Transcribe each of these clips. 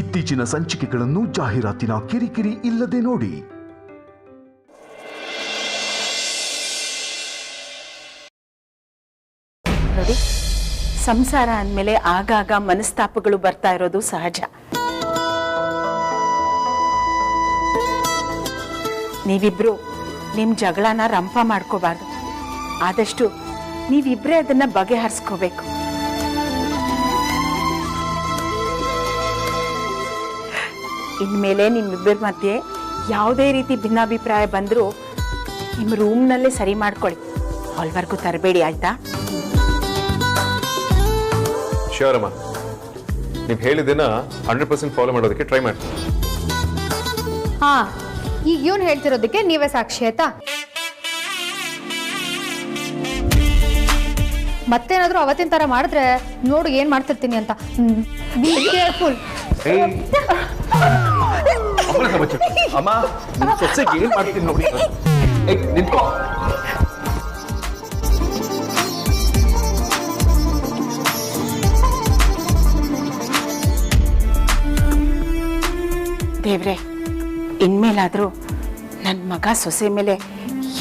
ಇತ್ತೀಚಿನ ಸಂಚಿಕೆಗಳನ್ನು ಜಾಹೀರಾತಿನ ಕಿರಿಕಿರಿ ಇಲ್ಲದೆ ನೋಡಿ. ನೋಡಿ, ಸಂಸಾರ ಅಂದಮೇಲೆ ಆಗಾಗ ಮನಸ್ತಾಪಗಳು ಬರ್ತಾ ಇರೋದು ಸಹಜ. ನೀವಿಬ್ರು ನಿಮ್ ಜಗಳನ ರಂಪ ಮಾಡ್ಕೋಬಾರ್ದು. ಆದಷ್ಟು ನೀವಿಬ್ರೇ ಅದನ್ನ ಬಗೆಹರಿಸ್ಕೋಬೇಕು. ಇನ್ಮೇಲೆ ನಿಮ್ಮಿಬ್ಬರ ಮಧ್ಯೆ ಯಾವುದೇ ರೀತಿ ಭಿನ್ನಾಭಿಪ್ರಾಯ ಬಂದರೂ ನಿಮ್ಮ ರೂಮ್ನಲ್ಲೇ ಸರಿ ಮಾಡ್ಕೊಳ್ಳಿ, ಹಾಲ್ವರೆಗೂ ತರಬೇಡಿ, ಆಯ್ತಾ? ಶ್ಯೂರ್ ಅಮ್ಮ, ನೀವು ಹೇಳಿದ್ದನ್ನ 100% ಫಾಲೋ ಮಾಡೋದಕ್ಕೆ ಟ್ರೈ ಮಾಡ್ತೀನಿ. ಹಾ, ಈಗ ಇವನು ಹೇಳ್ತಿರೋದಕ್ಕೆ ನೀವೇ ಸಾಕ್ಷಿ ಆಯ್ತಾ? ಮತ್ತೇನಾದ್ರೂ ಅವತ್ತಿನ ತರ ಮಾಡಿದ್ರೆ ನೋಡು ಏನ್ ಮಾಡ್ತಿರ್ತೀನಿ ಅಂತ. Be careful. ಅಮ್ಮ, ಸೊಸೆಗೆ ಏನ್ ಮಾಡ್ತೀನಿ ನೋಡಿ. ನಿಂತ್ಕೋ. ದೇವ್ರೆ, ಇನ್ಮೇಲಾದ್ರೂ ನನ್ನ ಮಗ ಸೊಸೆ ಮೇಲೆ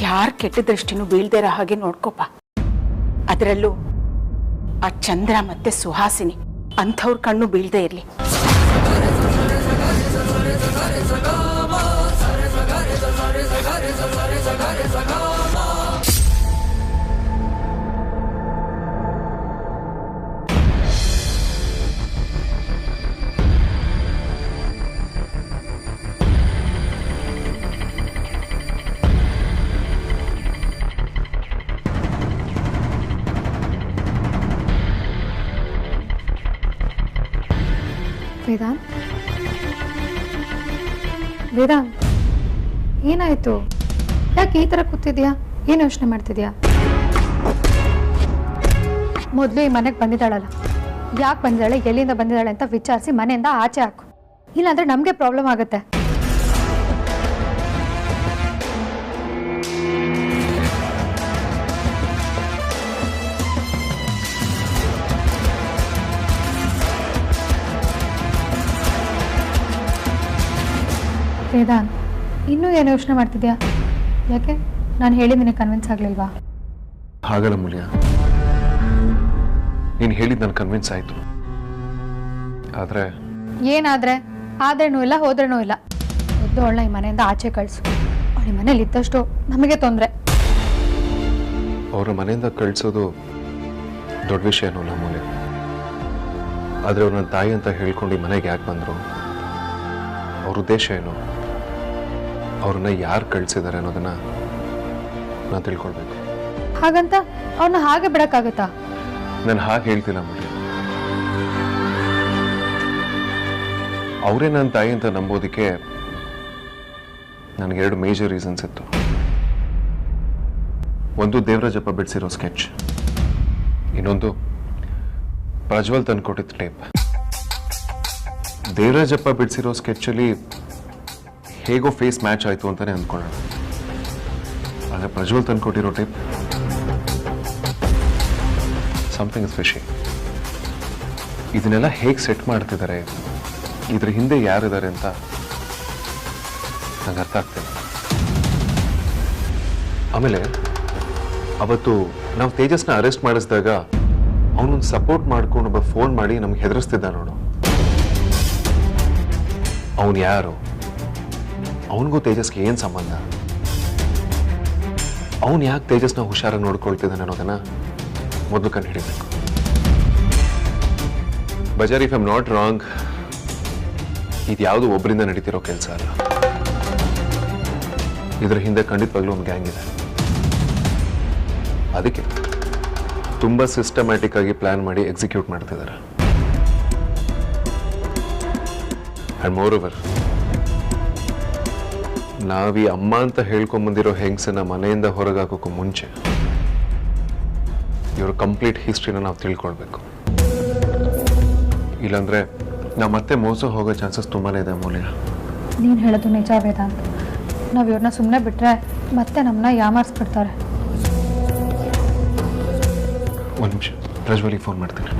ಯಾರ ಕೆಟ್ಟ ದೃಷ್ಟಿನೂ ಬೀಳ್ದಿರೋ ಹಾಗೆ ನೋಡ್ಕೋಪ. ಅದರಲ್ಲೂ ಆ ಚಂದ್ರ ಮತ್ತೆ ಸುಹಾಸಿನಿ ಅಂಥವ್ರ ಕಣ್ಣು ಬೀಳ್ದೇ ಇರಲಿ. ವೇದಾಂತ್, ವೇದಾಂತ್, ಏನಾಯ್ತು? ಯಾಕೆ ಈ ತರ ಕೂತಿದ್ಯಾ? ಏನು ಯೋಚನೆ ಮಾಡ್ತಿದ್ಯಾ? ಮೊದಲು ಈ ಮನೆಗೆ ಬಂದಿದ್ದಾಳಲ್ಲ, ಯಾಕೆ ಬಂದಿದ್ದಾಳೆ, ಎಲ್ಲಿಂದ ಬಂದಿದ್ದಾಳೆ ಅಂತ ವಿಚಾರಿಸಿ ಮನೆಯಿಂದ ಆಚೆ ಹಾಕು. ಇಲ್ಲಾಂದ್ರೆ ನಮಗೆ ಪ್ರಾಬ್ಲಮ್ ಆಗುತ್ತೆ. ವೇದಾಂತ್, ಇನ್ನೂ ಏನು ಯೋಚನೆ ಮಾಡ್ತಿದ್ಯಾ? ಯಾಕೆ ನಾನು ಹೇಳಿದ ನಿನಗೆ ಕನ್ವಿನ್ಸ್ ಆಗಲಿಲ್ವಾ? ಹಾಗಲ್ಲ ಮೂಲ್ಯ, ನೀನು ಹೇಳಿದ್ದು ನನಗೆ ಕನ್ವಿನ್ಸ್ ಆಯಿತು. ಆದರೆ ಏನಾದ್ರೆ? ಆದ್ರೇನೂ ಇಲ್ಲ, ಹೋದ್ರೇನೂ ಇಲ್ಲ. ಮೊದಲು ಅವಳನ್ನ ಈ ಮನೆಯಿಂದ ಆಚೆ ಕಳಿಸು. ಅವಳ ಮನೇಲಿ ಇದ್ದಷ್ಟು ನಮಗೆ ತೊಂದರೆ. ಅವರ ಮನೆಯಿಂದ ಕಳಿಸೋದು ದೊಡ್ಡ ವಿಷಯನೂ ಅಲ್ಲ ಮೂಲ್ಯ. ಆದರೆ ಅವ್ರು ನನ್ನ ತಾಯಿ ಅಂತ ಹೇಳ್ಕೊಂಡು ಈ ಮನೆಗೆ ಯಾಕೆ ಬಂದರು, ಅವ್ರ ಉದ್ದೇಶ ಏನು, ಅವ್ರನ್ನ ಯಾರು ಕಳಿಸಿದ್ದಾರೆ ಅನ್ನೋದನ್ನ ನಾನು ತಿಳ್ಕೊಳ್ಬೇಕು. ಹಾಗಂತ ಅವನ್ನ ಹಾಗೆ ಬಿಡಕ್ಕಾಗತ್ತಾ? ನಾನು ಹಾಗೆ ಹೇಳ್ತಿಲ್ಲ ಮೂಲ್ಯ. ಅವರೇ ನನ್ನ ತಾಯಿ ಅಂತ ನಂಬೋದಕ್ಕೆ ನನಗೆ 2 ಮೇಜರ್ ರೀಸನ್ಸ್ ಇತ್ತು. ಒಂದು ದೇವರಾಜಪ್ಪ ಬಿಡಿಸಿರೋ ಸ್ಕೆಚ್, ಇನ್ನೊಂದು ಪ್ರಜ್ವಲ್ ತಂದ್ಕೊಟ್ಟಿದ್ದ ಟೇಪ್. ದೇವರಾಜಪ್ಪ ಬಿಡಿಸಿರೋ ಸ್ಕೆಚಲ್ಲಿ ಹೇಗೋ ಫೇಸ್ ಮ್ಯಾಚ್ ಆಯಿತು ಅಂತಾನೆ ಅಂದ್ಕೊಳ್ಳೋಣ. ಆದರೆ ಪ್ರಜ್ವಲ್ ತಂದ್ಕೊಟ್ಟಿರೋ ಟೇಪ್ ಸಮಥಿಂಗ್ ಇಸ್ ಫಿಶಿ. ಇದನ್ನೆಲ್ಲ ಹೇಗೆ ಸೆಟ್ ಮಾಡ್ತಿದ್ದಾರೆ, ಇದ್ರ ಹಿಂದೆ ಯಾರಿದ್ದಾರೆ ಅಂತ ನಂಗೆ ಅರ್ಥ ಆಗ್ತಿಲ್ಲ. ಆಮೇಲೆ ಅವತ್ತು ನಾವು ತೇಜಸ್ನ ಅರೆಸ್ಟ್ ಮಾಡಿಸಿದಾಗ ಅವನೊಂದು ಸಪೋರ್ಟ್ ಮಾಡ್ಕೊಂಡು ಒಬ್ಬ ಫೋನ್ ಮಾಡಿ ನಮ್ಗೆ ಹೆದರಿಸ್ತಿದ್ದ ನೋಡು. ಅವನು ಯಾರು, ಅವನಿಗೂ ತೇಜಸ್ಗೆ ಏನು ಸಂಬಂಧ, ಅವನು ಯಾಕೆ ತೇಜಸ್ನ ಹುಷಾರಾಗಿ ನೋಡ್ಕೊಳ್ತಿದ್ದಾನೆ ಅನ್ನೋದನ್ನ ಮೊದಲು ಕಂಡು ಹಿಡಿಬೇಕು. Bazaar, if I'm not wrong, ಇದು ಯಾವುದು ಒಬ್ಬರಿಂದ ನಡೀತಿರೋ ಕೆಲಸ ಅಲ್ಲ. ಇದರ ಹಿಂದೆ ಖಂಡಿತವಾಗ್ಲೂ ಒಂದು ಗ್ಯಾಂಗ್ ಇದೆ. ಅದಕ್ಕೆ ತುಂಬ ಸಿಸ್ಟಮ್ಯಾಟಿಕ್ ಆಗಿ ಪ್ಲಾನ್ ಮಾಡಿ ಎಕ್ಸಿಕ್ಯೂಟ್ ಮಾಡ್ತಿದ್ದಾರೆ. ಆ್ಯಂಡ್ ಮೋರ್ ಓವರ್, ನಾವೀ ಅಮ್ಮ ಅಂತ ಹೇಳ್ಕೊಂಬಂದಿರೋ ಹೆಂಗಸನ್ನ ಮನೆಯಿಂದ ಹೊರಗೆ ಹಾಕೋಕ್ಕೂ ಮುಂಚೆ ಇವ್ರ ಕಂಪ್ಲೀಟ್ ಹಿಸ್ಟ್ರಿನ ನಾವು ತಿಳ್ಕೊಳ್ಬೇಕು. ಇಲ್ಲಾಂದ್ರೆ ನಾವು ಮತ್ತೆ ಮೋಸ ಹೋಗೋ ಚಾನ್ಸಸ್ ತುಂಬಾನೇ ಇದೆ ಮೂಲ್ಯ. ನೀನು ಹೇಳೋದು ನಿಜ ವೇದಾಂತ್. ನಾವು ಇವ್ರನ್ನ ಸುಮ್ಮನೆ ಬಿಟ್ರೆ ಮತ್ತೆ ನಮ್ಮನ್ನ ಯಾಮಾರಿಸ್ಬಿಡ್ತಾರೆ. ಒಂದು ನಿಮಿಷ, ಪ್ರಜ್ವಲಿಗೆ ಫೋನ್ ಮಾಡ್ತೀನಿ.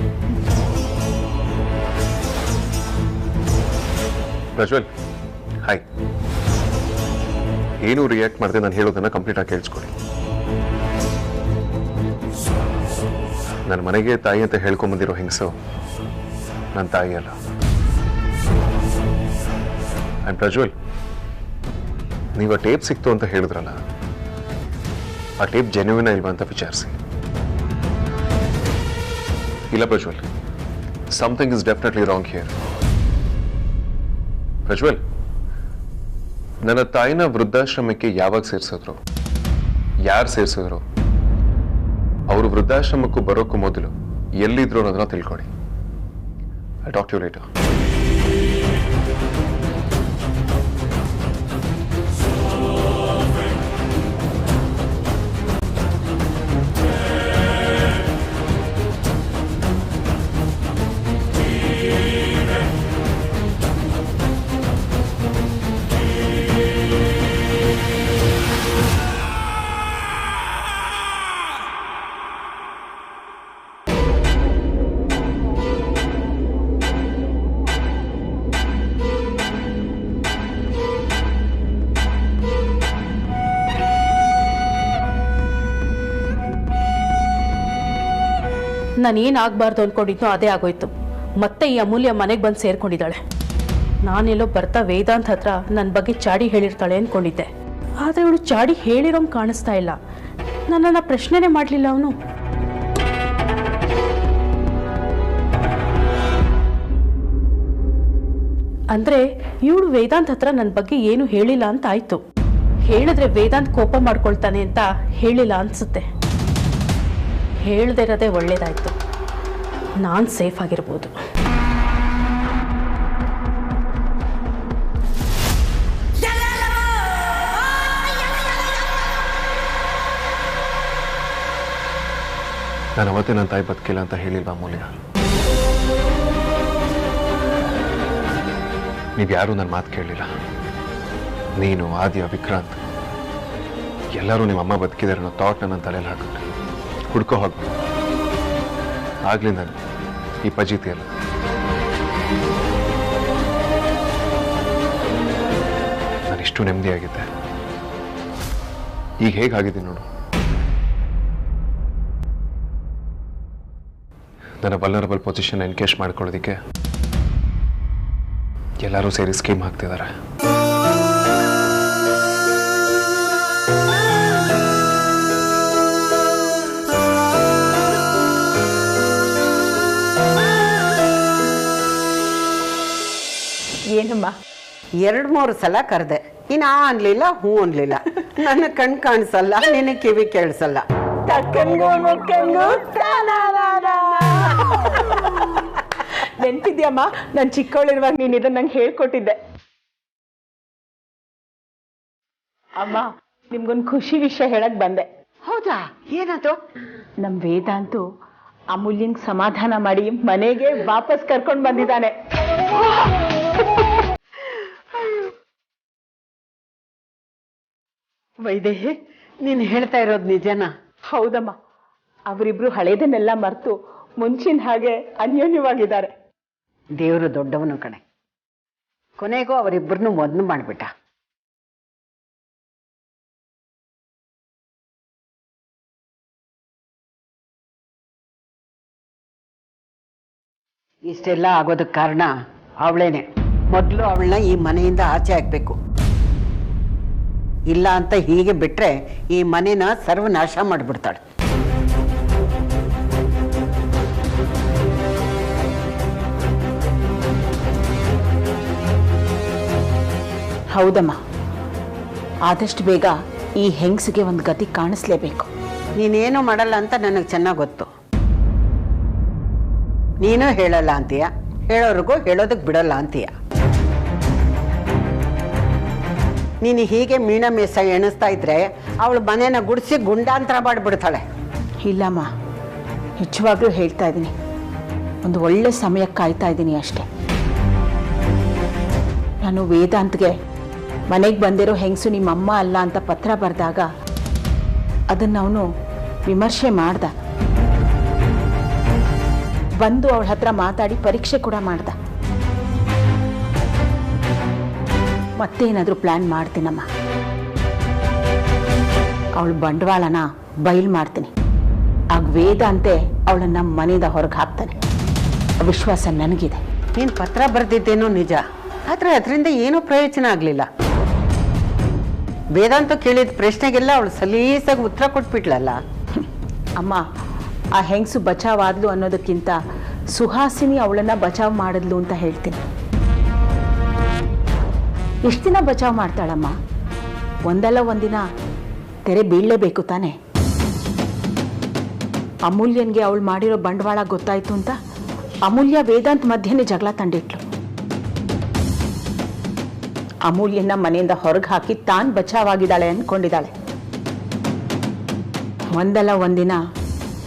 ಪ್ರಜ್ವಲ್, ಹಾಯ್. ಏನು ರಿಯಾಕ್ಟ್ ಮಾಡಿದೆ ನಾನು ಹೇಳೋದನ್ನ ಕಂಪ್ಲೀಟ್ ಆಗಿ ಕೇಳಿಸ್ಕೊಳ್ಳಿ. ನನ್ನ ಮನೆಗೆ ತಾಯಿ ಅಂತ ಹೇಳ್ಕೊಂಬಂದಿರೋ ಹೆಂಗಸು ನನ್ನ ತಾಯಿ ಅಲ್ಲ. ಆ್ಯಂಡ್ ಪ್ರಜ್ವಲ್, ನೀವು ಆ ಟೇಪ್ ಸಿಕ್ತು ಅಂತ ಹೇಳಿದ್ರಲ್ಲ, ಆ ಟೇಪ್ ಜೆನ್ಯೂನ್ ಇಲ್ವಾ ಅಂತ ವಿಚಾರಿಸಿ. ಇಲ್ಲ Prajwal, something is definitely wrong here. Prajwal, ನನ್ನ ತಾಯಿನ ವೃದ್ಧಾಶ್ರಮಕ್ಕೆ ಯಾವಾಗ ಸೇರಿಸಿದ್ರು, ಯಾರು ಸೇರಿಸಿದ್ರು, ಅವರು ವೃದ್ಧಾಶ್ರಮಕ್ಕೂ ಬರೋಕ್ಕೂ ಮೊದಲು ಎಲ್ಲಿದ್ರು ಅನ್ನೋದನ್ನ ತಿಳ್ಕೊಳ್ಳಿ. I talk to you later. ನಾನೇನಾಗಬಾರ್ದು ಅಂದ್ಕೊಂಡಿದ್ನೋ ಅದೇ ಆಗೋಯ್ತು. ಮತ್ತೆ ಈ ಅಮೂಲ್ಯ ಮನೆಗೆ ಬಂದು ಸೇರ್ಕೊಂಡಿದ್ದಾಳೆ. ನಾನೆಲ್ಲೋ ಬರ್ತಾ ವೇದಾಂತ್ ಹತ್ರ ನನ್ನ ಬಗ್ಗೆ ಚಾಡಿ ಹೇಳಿರ್ತಾಳೆ ಅಂದ್ಕೊಂಡಿದ್ದೆ. ಆದರೆ ಇವಳು ಚಾಡಿ ಹೇಳಿರೋಂಗೆ ಕಾಣಿಸ್ತಾ ಇಲ್ಲ. ನನ್ನನ್ನು ಪ್ರಶ್ನೆನೇ ಮಾಡಲಿಲ್ಲ ಅವನು. ಅಂದರೆ ಇವಳು ವೇದಾಂತ್ ಹತ್ರ ನನ್ನ ಬಗ್ಗೆ ಏನು ಹೇಳಿಲ್ಲ ಅಂತ ಆಯಿತು. ಹೇಳಿದ್ರೆ ವೇದಾಂತ್ ಕೋಪ ಮಾಡ್ಕೊಳ್ತಾನೆ ಅಂತ ಹೇಳಿಲ್ಲ ಅನಿಸುತ್ತೆ. ಹೇಳದೇ ಇರೋದೇ ಒಳ್ಳೇದಾಯಿತು. ನಾನು ಸೇಫ್ ಆಗಿರ್ಬೋದು. ನಾನು ಅವತ್ತೇ ನನ್ನ ತಾಯಿ ಬದುಕಿಲ್ಲ ಅಂತ ಹೇಳಿಲ್ವಾ ಅಮೂಲ್ಯ? ನೀವ್ಯಾರೂ ನನ್ನ ಮಾತು ಕೇಳಲಿಲ್ಲ. ನೀನು, ಆದ್ಯ, ವಿಕ್ರಾಂತ್ ಎಲ್ಲರೂ ನಿಮ್ಮ ಅಮ್ಮ ಬದುಕಿದಾರೆ ಅನ್ನೋ ಥಾಟ್ ನನ್ನ ತಲೆಯಲ್ಲಿ ಹಾಕಿದ್ರೆ ಹುಡ್ಕೋ ಹೋಗ. ಆಗ್ಲಿಂದ ಈ ಪಜೀತಿಯಲ್ಲ. ನಾನಿಷ್ಟು ನೆಮ್ಮದಿಯಾಗಿದ್ದೆ. ಈಗ ಹೇಗಾಗಿದ್ದೀನಿ ನೋಡು. ನನ್ನ ವಲ್ನರಬಲ್ ಪೊಸಿಷನ್ ಎನ್ಕೇಶ್ ಮಾಡ್ಕೊಳ್ಳೋದಕ್ಕೆ ಎಲ್ಲರೂ ಸೇರಿ ಸ್ಕೀಮ್ ಹಾಕ್ತಿದ್ದಾರೆ. ಏನಮ್ಮ, 2-3 ಸಲ ಕರೆದೆ, ಇನ್ನು ಆ ಅನ್ಲಿಲ್ಲ, ಹ್ಞೂ ಅನ್ಲಿಲ್ಲ. ನನ್ನ ಕಣ್ ಕಾಣಿಸಲ್ಲ, ನಿನ್ನ ಕಿವಿ ಕೇಳಿಸಲ್ಲ. ನೆನ್ಪಿದ್ಯಮ್ಮ, ನಾನು ಚಿಕ್ಕವಳಿರುವಾಗ ನೀನು ಇದನ್ನ ನಂಗೆ ಹೇಳ್ಕೊಟ್ಟಿದ್ದೆ. ಅಮ್ಮ, ನಿಮ್ಗೊಂದು ಖುಷಿ ವಿಷಯ ಹೇಳಕ್ ಬಂದೆ. ಹೌದಾ? ಏನದು? ನಮ್ ವೇದಾಂತು ಅಮೂಲ್ಯಂಗ್ ಸಮಾಧಾನ ಮಾಡಿ ಮನೆಗೆ ವಾಪಸ್ ಕರ್ಕೊಂಡು ಬಂದಿದ್ದಾನೆ. ವೈದೇಹಿ, ನೀನು ಹೇಳ್ತಾ ಇರೋದು ನಿಜನಾ? ಹೌದಮ್ಮ, ಅವರಿಬ್ರು ಹಳೇದನ್ನೆಲ್ಲ ಮರೆತು ಮುಂಚಿನ ಹಾಗೆ ಅನ್ಯೋನ್ಯವಾಗಿದ್ದಾರೆ. ದೇವರು ದೊಡ್ಡವನು ಕಣೆ. ಕೊನೆಗೂ ಅವರಿಬ್ಬರನ್ನು ಮೊದಲು ಮಾಡಿಬಿಟ್ಟ. ಇಷ್ಟೆಲ್ಲ ಆಗೋದಕ್ಕೆ ಕಾರಣ ಅವಳೇನೆ. ಮೊದಲು ಅವಳನ್ನ ಈ ಮನೆಯಿಂದ ಆಚೆ ಹಾಕ್ಬೇಕು. ಇಲ್ಲ ಅಂತ ಹೀಗೆ ಬಿಟ್ರೆ ಈ ಮನೆನ ಸರ್ವನಾಶ ಮಾಡಿಬಿಡ್ತಾಳೆ. ಹೌದಮ್ಮ, ಆದಷ್ಟು ಬೇಗ ಈ ಹೆಂಗಸಿಗೆ ಒಂದು ಗತಿ ಕಾಣಿಸ್ಲೇಬೇಕು. ನೀನೇನು ಮಾಡಲ್ಲ ಅಂತ ನನಗೆ ಚೆನ್ನಾಗಿ ಗೊತ್ತು. ನೀನು ಹೇಳಲ್ಲ ಅಂತೀಯ, ಹೇಳೋರಿಗೂ ಹೇಳೋದಕ್ಕೆ ಬಿಡಲ್ಲ ಅಂತೀಯ. ನೀನು ಹೀಗೆ ಮೀನ ಮೇಸ ಎಣಿಸ್ತಾ ಇದ್ರೆ ಅವಳು ಮನೇನ ಗುಡಿಸಿ ಗುಂಡಾಂತರ ಮಾಡಿಬಿಡ್ತಾಳೆ. ಇಲ್ಲಮ್ಮ, ನಿಜವಾಗ್ಲೂ ಹೇಳ್ತಾ ಇದ್ದೀನಿ, ಒಂದು ಒಳ್ಳೆ ಸಮಯಕ್ಕೆ ಕಾಯ್ತಾ ಇದ್ದೀನಿ ಅಷ್ಟೆ. ನಾನು ವೇದಾಂತ್ಗೆ ಮನೆಗೆ ಬಂದಿರೋ ಹೆಂಗಸು ನಿಮ್ಮಮ್ಮ ಅಲ್ಲ ಅಂತ ಪತ್ರ ಬರೆದಾಗ ಅದನ್ನು ಅವನು ವಿಮರ್ಶೆ ಮಾಡ್ದ. ಬಂದು ಅವಳ ಹತ್ರ ಮಾತಾಡಿ ಪರೀಕ್ಷೆ ಕೂಡ ಮಾಡ್ದ. ಮತ್ತೇನಾದರೂ ಪ್ಲ್ಯಾನ್ ಮಾಡ್ತೀನಮ್ಮ. ಅವಳು ಬಂಡವಾಳನ ಬಯಲು ಮಾಡ್ತೀನಿ. ಆಗ ವೇದಾಂತೆ ಅವಳನ್ನ ಮನೆಯಿಂದ ಹೊರಗೆ ಹಾಕ್ತಾನೆ. ವಿಶ್ವಾಸ ನನಗಿದೆ. ನೀನು ಪತ್ರ ಬರೆದಿದ್ದೇನೋ ನಿಜ, ಆದರೆ ಅದರಿಂದ ಏನೂ ಪ್ರಯೋಜನ ಆಗಲಿಲ್ಲ. ವೇದಾಂತ ಕೇಳಿದ ಪ್ರಶ್ನೆಗೆಲ್ಲ ಅವಳು ಸಲೀಸಾಗಿ ಉತ್ತರ ಕೊಟ್ಬಿಟ್ಲಲ್ಲ. ಅಮ್ಮ, ಆ ಹೆಂಗಸು ಬಚಾವಾದ್ಲು ಅನ್ನೋದಕ್ಕಿಂತ ಸುಹಾಸಿನಿ ಅವಳನ್ನ ಬಚಾವ್ ಮಾಡಿದ್ಲು ಅಂತ ಹೇಳ್ತೀನಿ. ಎಷ್ಟು ದಿನ ಬಚಾವ್ ಮಾಡ್ತಾಳಮ್ಮ? ಒಂದಲ್ಲ ಒಂದಿನ ತೆರೆ ಬೀಳಲೇಬೇಕು ತಾನೆ. ಅಮೂಲ್ಯನ್ಗೆ ಅವಳು ಮಾಡಿರೋ ಬಂಡವಾಳ ಗೊತ್ತಾಯ್ತು ಅಂತ ಅಮೂಲ್ಯ ವೇದಾಂತ್ ಮಧ್ಯೆನೇ ಜಗಳ ತಂಡಿಟ್ಲು. ಅಮೂಲ್ಯನ ಮನೆಯಿಂದ ಹೊರಗೆ ಹಾಕಿ ತಾನು ಬಚಾವಾಗಿದ್ದಾಳೆ ಅಂದ್ಕೊಂಡಿದ್ದಾಳೆ. ಒಂದಲ್ಲ ಒಂದಿನ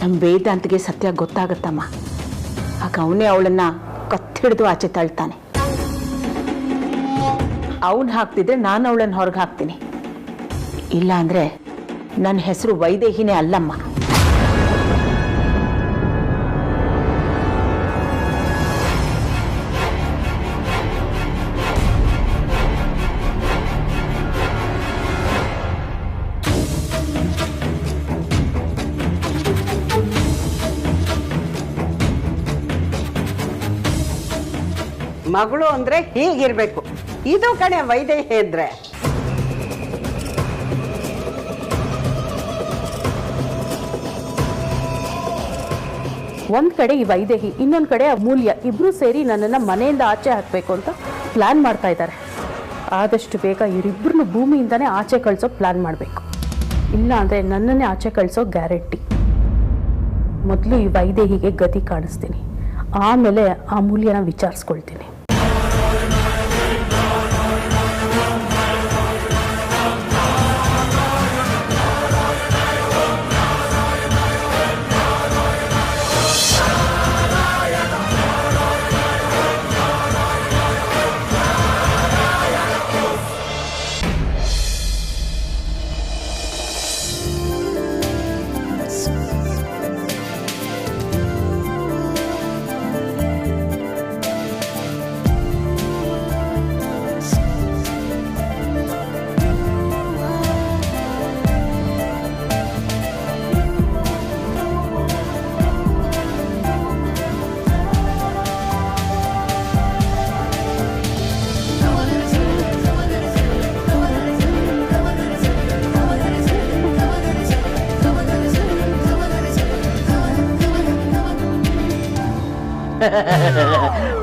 ನಮ್ಮ ವೇದಾಂತ್ಗೆ ಸತ್ಯ ಗೊತ್ತಾಗತ್ತಮ್ಮ. ಆಗ ಅವನೇ ಅವಳನ್ನ ಕತ್ತಿಡಿದು ಆಚೆ ತಳ್ತಾನೆ. ಅವನು ಹಾಕ್ತಿದ್ರೆ ನಾನು ಅವಳನ್ನು ಹೊರಗೆ ಹಾಕ್ತೀನಿ. ಇಲ್ಲ ಅಂದ್ರೆ ನನ್ನ ಹೆಸರು ವೈದೇಹಿನೇ ಅಲ್ಲಮ್ಮ. ಮಗಳು ಅಂದ್ರೆ ಹೀಗಿರ್ಬೇಕು. ಇದು ಕಣೆ ವೈದೇಹಿ ಅಂದ್ರೆ. ಒಂದ್ ಕಡೆ ಈ ವೈದೇಹಿ, ಇನ್ನೊಂದ್ ಕಡೆ ಅಮೂಲ್ಯ, ಇಬ್ರು ಸೇರಿ ನನ್ನನ್ನ ಮನೆಯಿಂದ ಆಚೆ ಹಾಕ್ಬೇಕು ಅಂತ ಪ್ಲಾನ್ ಮಾಡ್ತಾ ಇದ್ದಾರೆ. ಆದಷ್ಟು ಬೇಗ ಇವರಿಬ್ಬರನ್ನು ಭೂಮಿಯಿಂದಾನೇ ಆಚೆ ಕಳಿಸೋ ಪ್ಲಾನ್ ಮಾಡಬೇಕು. ಇಲ್ಲ ಅಂದ್ರೆ ನನ್ನನ್ನೇ ಆಚೆ ಕಳಿಸೋ ಗ್ಯಾರಂಟಿ. ಮೊದಲು ಈ ವೈದೇಹಿಗೆ ಗತಿ ಕಾಣಿಸ್ತೀನಿ, ಆಮೇಲೆ ಅಮೂಲ್ಯನ ವಿಚಾರಿಸ್ಕೊಳ್ತೀನಿ.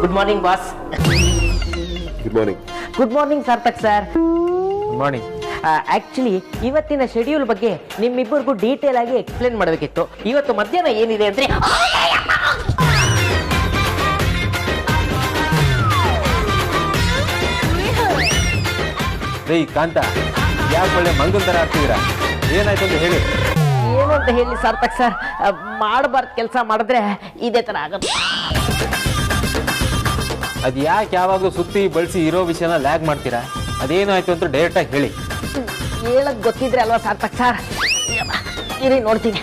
Good morning boss. Good morning. Good morning Sarthak sir. Good morning. Actually ಇವತ್ತಿನ ಶೆಡ್ಯೂಲ್ ಬಗ್ಗೆ ನಿಮ್ಮಿಬ್ಬರಿಗೂ ಡೀಟೇಲ್ ಆಗಿ ಎಕ್ಸ್ಪ್ಲೇನ್ ಮಾಡಬೇಕಿತ್ತು. ಇವತ್ತು ಮಧ್ಯಾಹ್ನ ಏನಿದೆ ಅಂದ್ರೆ ರೇ ಕಾಂತ, ಯಾಕೆ ಒಳ್ಳೆ ಮಂಗನ್ ತರ ಆಗ್ತಿದ್ದೀರಾ? ಏನಾಯ್ತು ಅಂತ ಹೇಳಿ. ಏನು ಅಂತ ಹೇಳಿ ಸಾರ್ಥಕ್ ಸರ್, ಮಾಡಬಾರ್ದು ಕೆಲಸ ಮಾಡಿದ್ರೆ ಇದೇ ತರ ಆಗುತ್ತೆ. ಅದು ಯಾಕೆ ಯಾವಾಗಲೂ ಸುತ್ತಿ ಬಳಸಿ ಇರೋ ವಿಷಯನ ಲ್ಯಾಗ್ ಮಾಡ್ತೀರಾ? ಅದೇನಾಯ್ತು ಅಂತ ಡೈರೆಕ್ಟಾಗಿ ಹೇಳಿ. ಹೇಳಕ್ ಗೊತ್ತಿದ್ರೆ ಅಲ್ವಾ ಸಾರ್ಥಕ್ ಸರ್. ಇರಿ ನೋಡ್ತೀನಿ.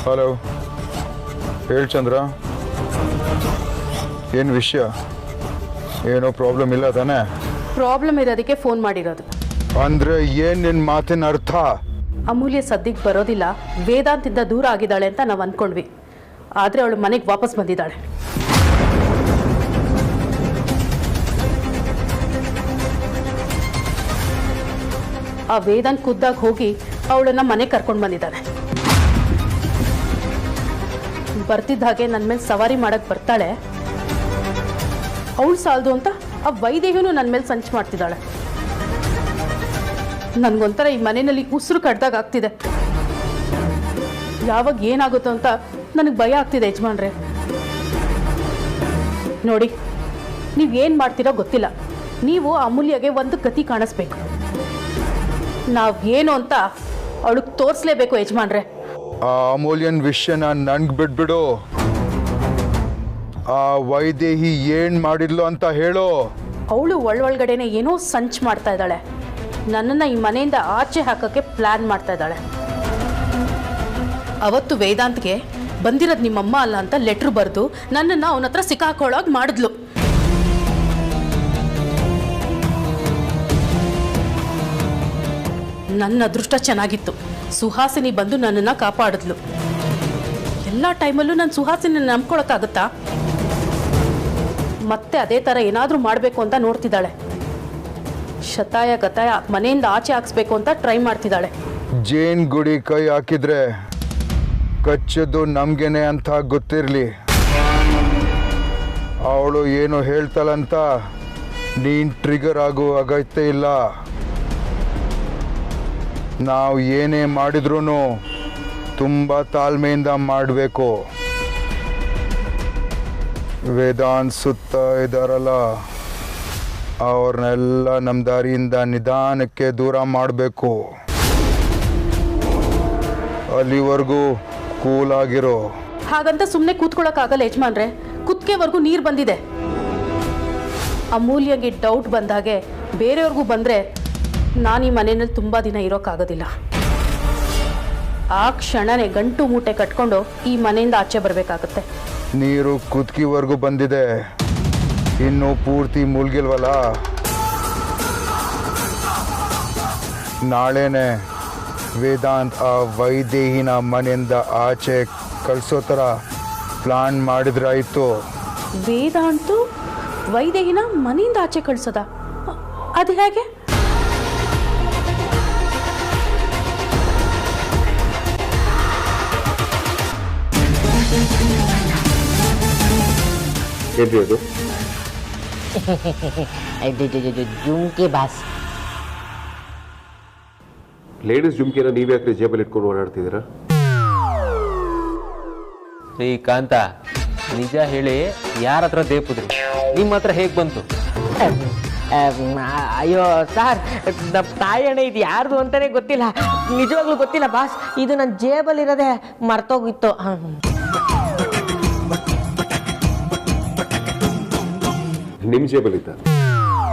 ಹಲೋ, ಹೇಳಿ ಚಂದ್ರ, ಏನು ವಿಷಯ? ಏನೋ ಪ್ರಾಬ್ಲಮ್ ಇಲ್ಲ ತಾನೆ? ಪ್ರಾಬ್ಲಮ್ ಇರೋದಕ್ಕೆ ಫೋನ್ ಮಾಡಿರೋದು. ಅಂದ್ರೆ ಏನ್ ನಿನ್ ಮಾತಿನ ಅರ್ಥ? ಅಮೂಲ್ಯ ಸದ್ಯಕ್ಕೆ ಬರೋದಿಲ್ಲ, ವೇದಾಂತಿಂದ ದೂರ ಆಗಿದ್ದಾಳೆ ಅಂತ ನಾವು ಅಂದ್ಕೊಂಡ್ವಿ. ಆದರೆ ಅವಳು ಮನೆಗೆ ವಾಪಸ್ ಬಂದಿದ್ದಾಳೆ. ಆ ವೇದಾಂತ್ ಖುದ್ದಾಗಿ ಹೋಗಿ ಅವಳನ್ನ ಮನೆಗೆ ಕರ್ಕೊಂಡು ಬಂದಿದ್ದಾನೆ. ಬರ್ತಿದ್ದ ಹಾಗೆ ನನ್ನ ಮೇಲೆ ಸವಾರಿ ಮಾಡಕ್ಕೆ ಬರ್ತಾಳೆ, ಅವಳು ಸಾಲದು ಅಂತ ಆ ವೈದೇಹಿನೂ ನನ್ನ ಮೇಲೆ ಸಂಚು ಮಾಡ್ತಿದ್ದಾಳೆ. ನನಗೊಂಥರ ಈ ಮನೆಯಲ್ಲಿ ಉಸಿರು ಕಡ್ದಾಗ ಆಗ್ತಿದೆ. ಯಾವಾಗ ಏನಾಗುತ್ತೋ ಅಂತ ನನಗೆ ಭಯ ಆಗ್ತಿದೆ ಯಜಮಾನ್ರೆ. ನೋಡಿ, ನೀವೇನು ಮಾಡ್ತೀರೋ ಗೊತ್ತಿಲ್ಲ. ನೀವು ಅಮೂಲ್ಯಗೆ ಒಂದು ಗತಿ ಕಾಣಿಸ್ಬೇಕು. ನಾವೇನು ಅಂತ ಅವಳಿಗೆ ತೋರಿಸ್ಲೇಬೇಕು ಯಜಮಾನ್ರೆ. ಆ ಅಮೂಲ್ಯನ್ ವಿಷಯನ ನನ್ಗೆ ಬಿಟ್ಬಿಡು. ಆ ವೈದೇಹಿ ಏನ್ ಮಾಡಿದ್ಲು ಅಂತ ಹೇಳು. ಅವಳು ಒಳಗಡೆನೆ ಏನೋ ಸಂಚು ಮಾಡ್ತಾ ಇದ್ದಾಳೆ. ನನ್ನನ್ನು ಈ ಮನೆಯಿಂದ ಆಚೆ ಹಾಕೋಕ್ಕೆ ಪ್ಲ್ಯಾನ್ ಮಾಡ್ತಾ ಇದ್ದಾಳೆ. ಅವತ್ತು ವೇದಾಂತ್ಗೆ ಬಂದಿರೋದು ನಿಮ್ಮಮ್ಮ ಅಲ್ಲ ಅಂತ ಲೆಟ್ರ್ ಬರೆದು ನನ್ನನ್ನು ಅವನ ಹತ್ರ ಸಿಕ್ಕಾಕೊಳ್ಳೋಕೆ ಮಾಡಿದ್ಲು. ನನ್ನ ಅದೃಷ್ಟ ಚೆನ್ನಾಗಿತ್ತು. ಸುಹಾಸಿನಿ ಬಂದು ನನ್ನನ್ನು ಕಾಪಾಡಿದ್ಲು. ಎಲ್ಲ ಟೈಮಲ್ಲೂ ನಾನು ಸುಹಾಸಿನಿ ನಂಬ್ಕೊಳಕ್ಕಾಗುತ್ತಾ? ಮತ್ತೆ ಅದೇ ಥರ ಏನಾದರೂ ಮಾಡಬೇಕು ಅಂತ ನೋಡ್ತಿದ್ದಾಳೆ. ಶತಾಯ ಗತಾಯ ಮನೆಯಿಂದ ಆಚೆ ಹಾಕ್ಸ್ಬೇಕು ಅಂತ ಟ್ರೈ ಮಾಡ್ತಿದ್ದಾಳೆ. ಜೇನ್ ಗುಡಿ ಕೈ ಹಾಕಿದ್ರೆ ಕಚ್ಚದು ನಮ್ಗೆನೆ ಅಂತ ಗೊತ್ತಿರಲಿ. ಅವಳು ಏನು ಹೇಳ್ತಾಳಂತ ನೀನ್ ಟ್ರಿಗರ್ ಆಗೋ ಅಗತ್ಯ ಇಲ್ಲ. ನಾವು ಏನೇ ಮಾಡಿದ್ರೂ ತುಂಬ ತಾಳ್ಮೆಯಿಂದ ಮಾಡಬೇಕು. ವೇದಾಂತ್ ಸುತ್ತ ಇದ್ದಾರಲ್ಲ, ಅವ್ರನ್ನೆಲ್ಲ ನಮ್ಮ ದಾರಿಯಿಂದ ನಿಧಾನಕ್ಕೆ ದೂರ ಮಾಡಬೇಕು. ಅಲ್ಲಿವರೆಗೂ ಕೂಲ್ ಆಗಿರೋ. ಹಾಗಂತ ಸುಮ್ಮನೆ ಕೂತ್ಕೊಳ್ಳೋಕ್ಕಾಗಲ್ಲ ಯಜಮಾನ್ರೆ. ಕುತ್ತಿಗೆವರೆಗೂ ನೀರು ಬಂದಿದೆ. ಅಮೂಲ್ಯಗೆ ಡೌಟ್ ಬಂದಾಗೆ ಬೇರೆಯವ್ರಿಗೂ ಬಂದರೆ ನಾನು ಈ ಮನೆಯಲ್ಲಿ ತುಂಬ ದಿನ ಇರೋಕ್ಕಾಗೋದಿಲ್ಲ. ಆ ಕ್ಷಣನೇ ಗಂಟು ಮೂಟೆ ಕಟ್ಕೊಂಡು ಈ ಮನೆಯಿಂದ ಆಚೆ ಬರಬೇಕಾಗುತ್ತೆ. ನೀರು ಕುತ್ತಿಗೆವರೆಗೂ ಬಂದಿದೆ, ಇನ್ನೂ ಪೂರ್ತಿ ಮುಳುಗಿಲ್ವಲ್ಲ. ನಾಳೆನೆ ವೇದಾಂತ್ ಆ ವೈದೇಹಿನ ಮನೆಯಿಂದ ಆಚೆ ಕಳಿಸೋ ಥರ ಪ್ಲಾನ್ ಮಾಡಿದ್ರಾಯಿತು. ವೇದಾಂತು ವೈದೇಹಿನ ಮನೆಯಿಂದ ಆಚೆ ಕಳಿಸೋದ? ಅದು ಹೇಗೆ? ಜುಮ್ಕಿ ಬಾಸ್. ಲೇಡೀಸ್ ಜುಮ್ಕಿನ ನೀವ್ಯಾಕ್ರಿ ಜೇಬಲ್ಲಿ ಇಟ್ಕೊಂಡು ಓಡಾಡ್ತಿದ್ದೀರಾ? ಈ ಕಾಂತ, ನಿಜ ಹೇಳಿ ಯಾರ ಹತ್ರ ದೇಪುದ್ರಿ? ನಿಮ್ಮ ಹತ್ರ ಹೇಗೆ ಬಂತು? ಅಯ್ಯೋ ಸರ್, ನಮ್ಮ ತಾಯಣ್ಣ ಇದು ಯಾರ್ದು ಅಂತಾನೆ ಗೊತ್ತಿಲ್ಲ. ನಿಜವಾಗ್ಲೂ ಗೊತ್ತಿಲ್ಲ ಬಾಸ್. ಇದು ನನ್ನ ಜೇಬಲ್ಲಿರೋದೆ ಮರ್ತೋಗಿತ್ತು. ನಿಮ್ಮ ಜೇಬಲ್ಲಿದ್ದ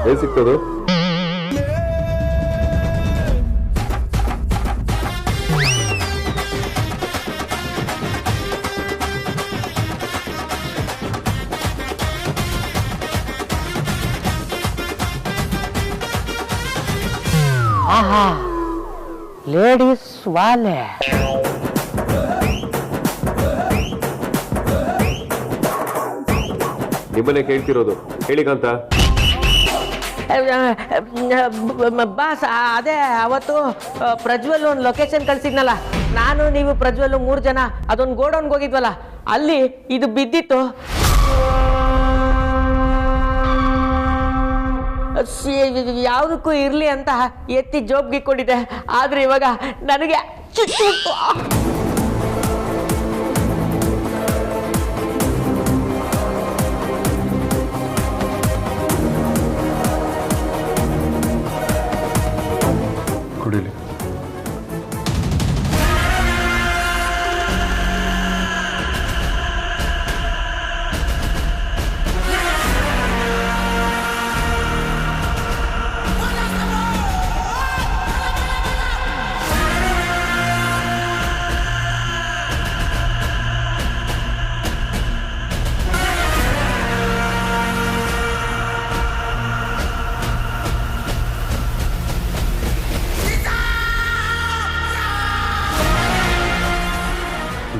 ಏನ್ ಸಿಗ್ತದೋ? ಆಹಾ, ಲೇಡೀಸ್ ವಾಲೆ. ನಿಮ್ಮನ್ನೇ ಕೇಳ್ತಿರೋದು, ಹೇಳಿ ಕಾಂತ. ಬಾಸ್, ಅದೇ ಅವತ್ತು ಪ್ರಜ್ವಲ್ ಒಂದು ಲೊಕೇಶನ್ ಕಳ್ಸಿದ್ನಲ್ಲ, ನಾನು ನೀವು ಪ್ರಜ್ವಲ್ 3 ಜನ ಅದೊಂದು ಗೋಡೌನ್ಗೆ ಹೋಗಿದ್ವಲ್ಲ, ಅಲ್ಲಿ ಇದು ಬಿದ್ದಿತ್ತು. ಯಾವುದಕ್ಕೂ ಇರಲಿ ಅಂತ ಎತ್ತಿ ಜೋಬ್ಗೆ ಇಟ್ಕೊಂಡಿದ್ದೆ. ಆದ್ರೆ ಇವಾಗ ನನಗೆ ಕುಡಿಲಿ.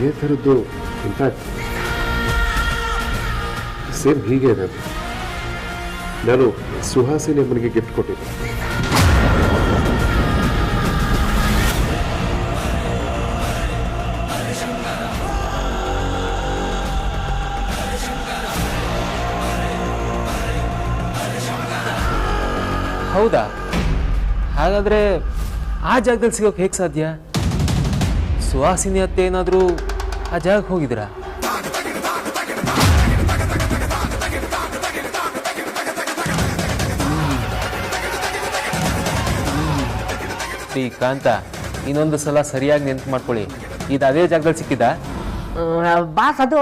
ಇದೇ ಥರದ್ದು ಇನ್ಫ್ಯಾಕ್ಟ್ ಸೇಮ್ ಹೀಗೆ ಇದೆ. ನಾನು ಸುಹಾಸಿನಿ ಅಮ್ಮನಿಗೆ ಗಿಫ್ಟ್ ಕೊಟ್ಟಿದ್ದೆ. ಹೌದಾ? ಹಾಗಾದ್ರೆ ಆ ಜಾಗದಲ್ಲಿ ಸಿಗೋಕೆ ಹೇಗೆ ಸಾಧ್ಯ? ಸುಹಾಸಿನಿ ಅತ್ತೆ ಏನಾದರೂ ಆ ಜಾಗಕ್ಕೆ ಹೋಗಿದ್ದೀರಾ? ಕಾಂತ, ಇನ್ನೊಂದು ಸಲ ಸರಿಯಾಗಿ ನೆನ್ಪು ಮಾಡ್ಕೊಳ್ಳಿ, ಇದು ಅದೇ ಜಾಗದಲ್ಲಿ ಸಿಕ್ಕಿದ? ಬಾಸ್ ಅದು